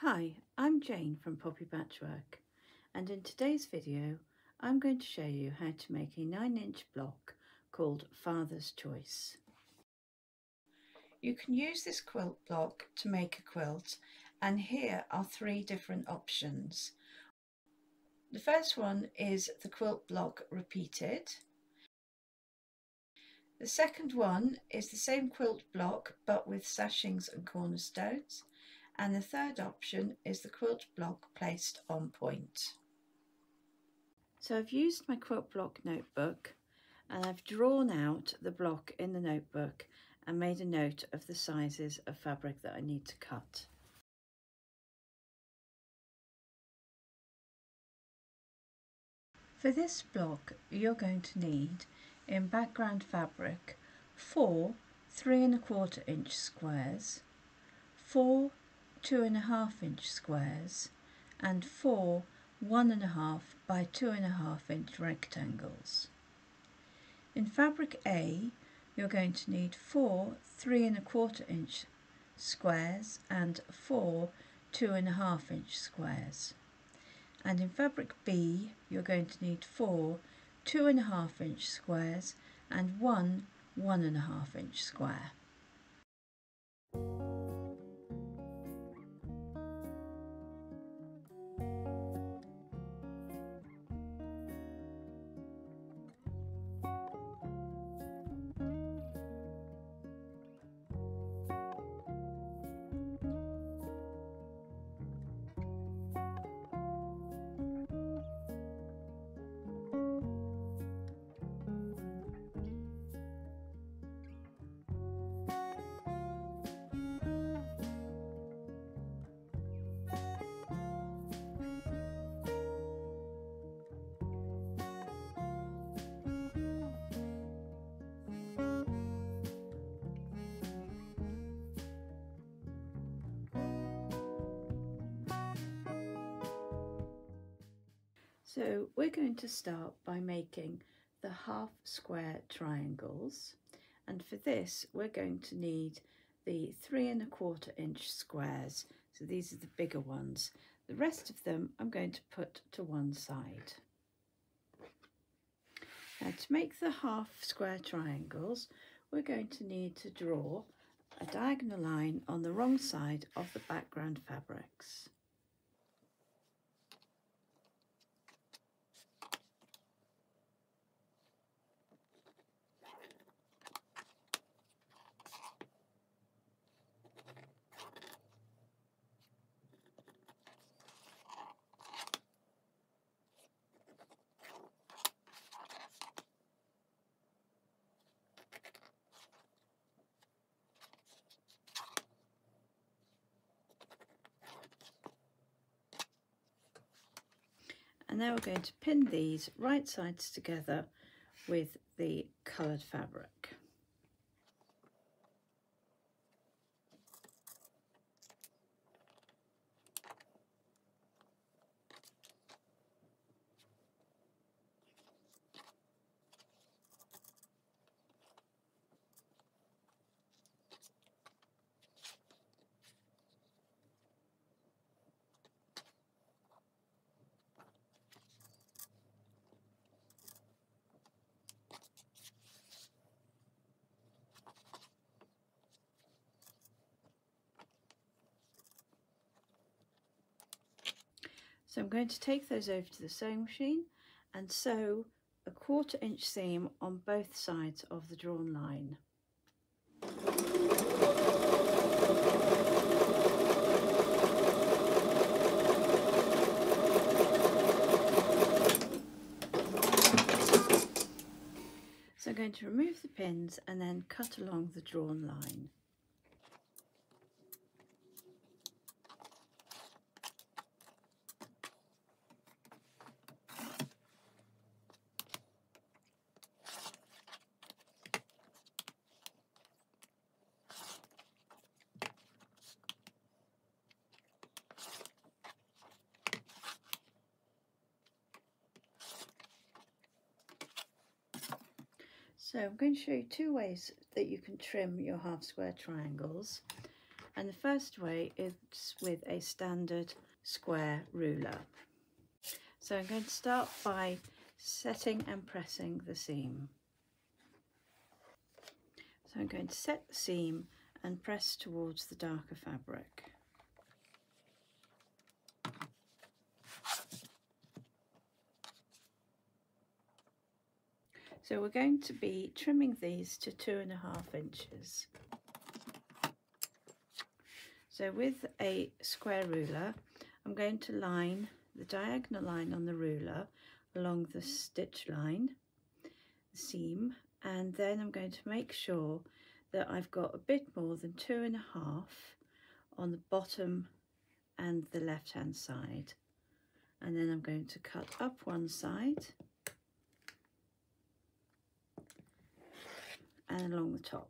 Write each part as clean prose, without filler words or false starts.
Hi, I'm Jane from Poppy Patchwork, and in today's video I'm going to show you how to make a 9-inch block called Father's Choice. You can use this quilt block to make a quilt, and here are 3 different options. The first one is the quilt block repeated. The second one is the same quilt block but with sashings and cornerstones. And the third option is the quilt block placed on point. So I've used my quilt block notebook and I've drawn out the block in the notebook and made a note of the sizes of fabric that I need to cut. For this block you're going to need, in background fabric, 4 3¼ inch squares, 4 2½ inch squares and 4 1½ by 2½ inch rectangles. In fabric A you're going to need 4 3¼ inch squares and 4 2½ inch squares. And in fabric B you're going to need 4 2½ inch squares and 1 1½ inch square. So we're going to start by making the half square triangles, and for this we're going to need the 3¼ inch squares, so these are the bigger ones. The rest of them I'm going to put to one side. Now to make the half square triangles we're going to need to draw a diagonal line on the wrong side of the background fabrics. And now we're going to pin these right sides together with the coloured fabric. So I'm going to take those over to the sewing machine and sew a 1/4 inch seam on both sides of the drawn line. So I'm going to remove the pins and then cut along the drawn line. So I'm going to show you 2 ways that you can trim your half square triangles. And the first way is with a standard square ruler. So I'm going to start by setting and pressing the seam. So I'm going to set the seam and press towards the darker fabric. So we're going to be trimming these to 2.5 inches. So with a square ruler, I'm going to line the diagonal line on the ruler along the stitch line, the seam, and then I'm going to make sure that I've got a bit more than 2.5 on the bottom and the left hand side. And then I'm going to cut up one side and along the top.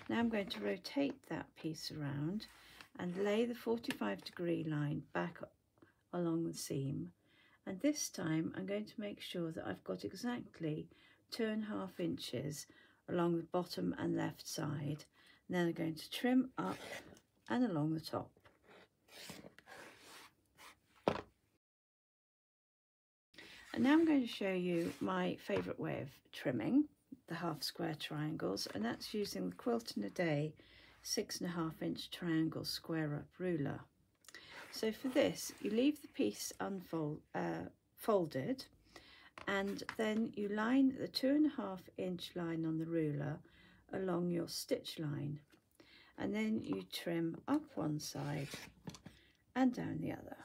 Now I'm going to rotate that piece around and lay the 45-degree line back along the seam, and this time I'm going to make sure that I've got exactly 2.5 inches along the bottom and left side, and then I'm going to trim up and along the top. And now I'm going to show you my favourite way of trimming the half square triangles, and that's using the Quilt in a Day 6.5 inch triangle square up ruler. So for this, you leave the piece folded, and then you line the 2.5 inch line on the ruler along your stitch line, and then you trim up one side and down the other.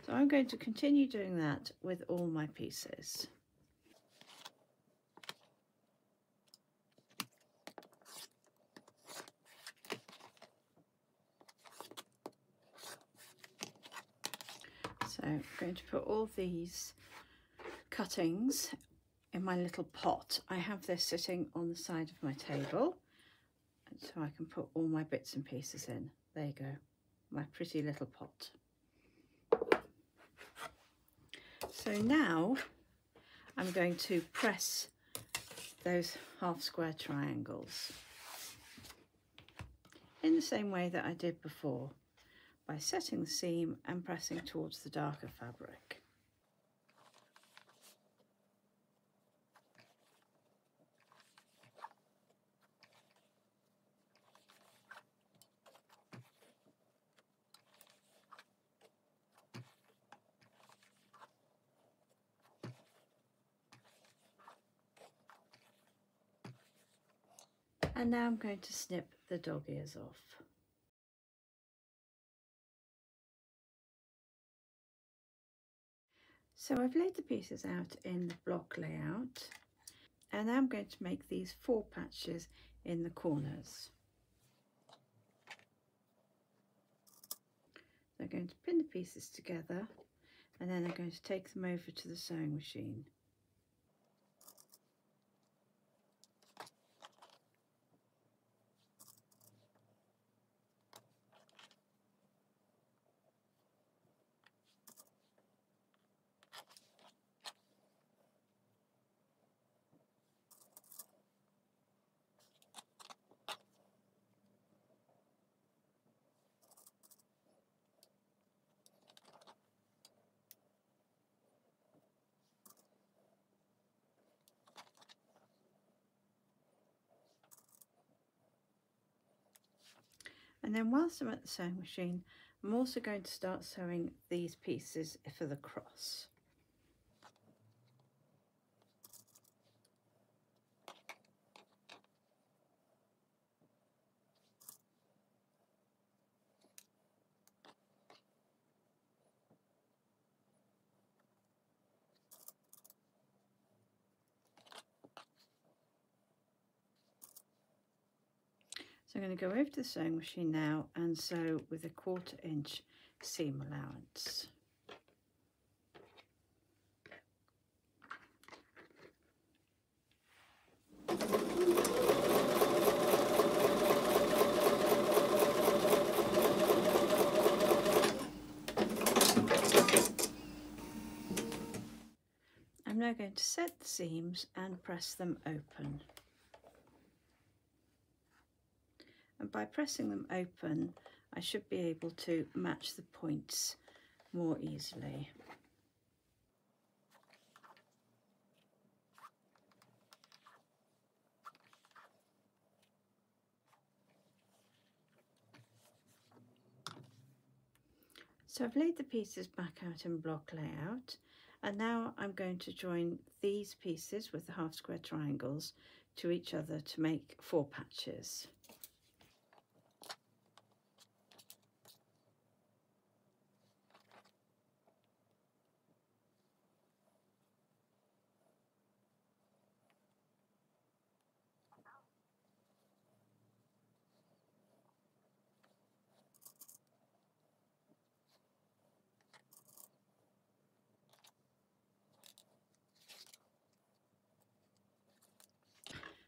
So I'm going to continue doing that with all my pieces. So I'm going to put all these cuttings in my little pot. I have this sitting on the side of my table, so I can put all my bits and pieces in. There you go, my pretty little pot. So now I'm going to press those half square triangles in the same way that I did before, by setting the seam and pressing towards the darker fabric. And now I'm going to snip the dog ears off. So I've laid the pieces out in the block layout, and now I'm going to make these 4 patches in the corners. So I'm going to pin the pieces together, and then I'm going to take them over to the sewing machine. And then whilst I'm at the sewing machine, I'm also going to start sewing these pieces for the cross. So I'm going to go over to the sewing machine now and sew with a 1/4 inch seam allowance. I'm now going to set the seams and press them open. and by pressing them open I should be able to match the points more easily. So I've laid the pieces back out in block layout, and now I'm going to join these pieces with the half square triangles to each other to make 4 patches.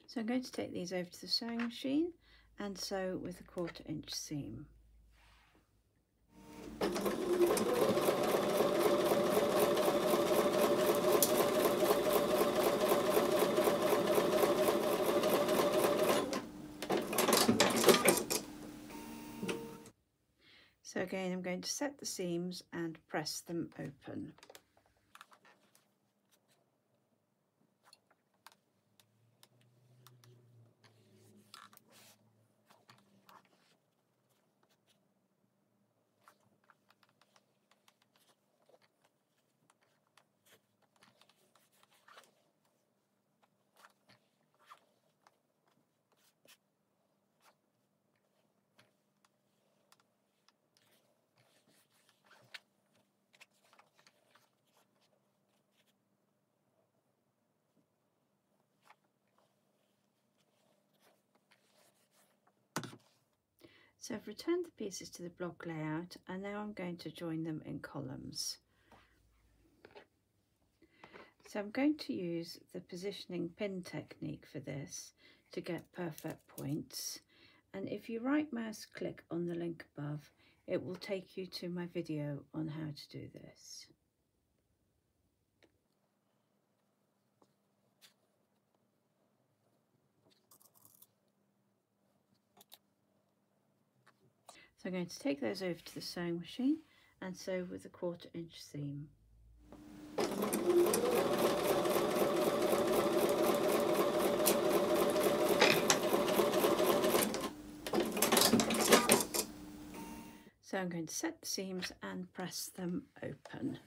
So I'm going to take these over to the sewing machine and sew with a 1/4 inch seam. So again I'm going to set the seams and press them open. So I've returned the pieces to the block layout and now I'm going to join them in columns. So I'm going to use the positioning pin technique for this to get perfect points, and if you right mouse click on the link above it will take you to my video on how to do this. So I'm going to take those over to the sewing machine and sew with a 1/4 inch seam. So I'm going to set the seams and press them open.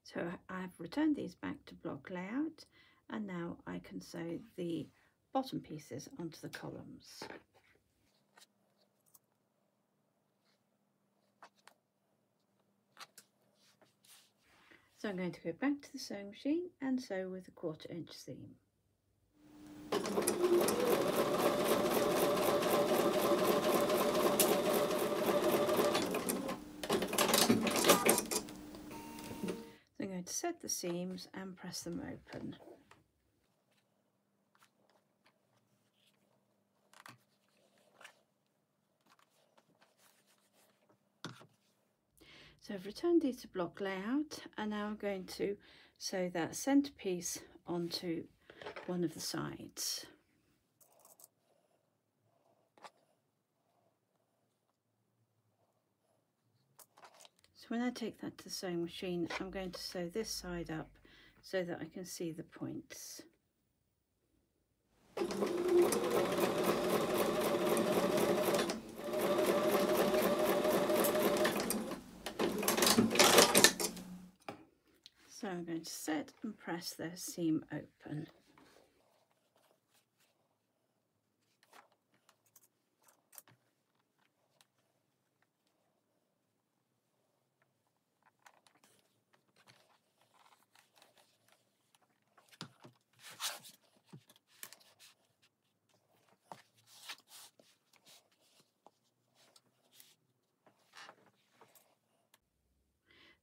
So I've returned these back to block layout and now I can sew the bottom pieces onto the columns. So I'm going to go back to the sewing machine and sew with a 1/4 inch seam. So I'm going to set the seams and press them open. So I've returned these to block layout and now I'm going to sew that centre piece onto one of the sides. So when I take that to the sewing machine I'm going to sew this side up so that I can see the points. So I'm going to set and press the seam open.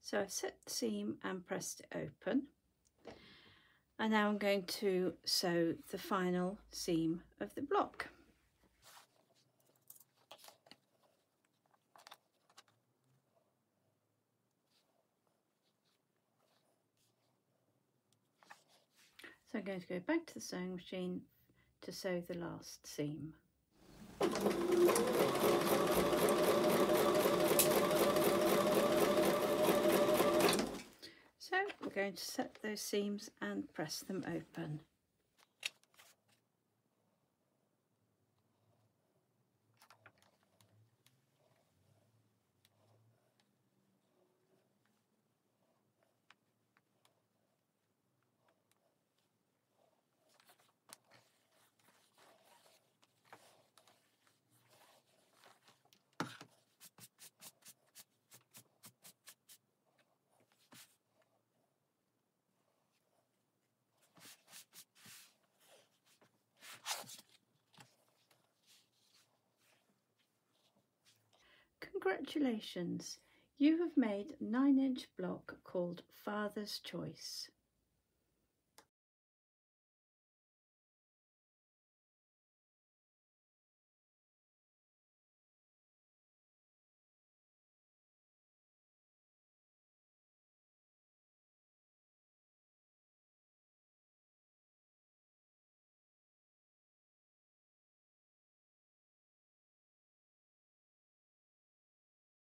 So I've set the seam and pressed it open, and now I'm going to sew the final seam of the block. So I'm going to go back to the sewing machine to sew the last seam. So we're going to set those seams and press them open. Congratulations! You have made a 9-inch block called Father's Choice.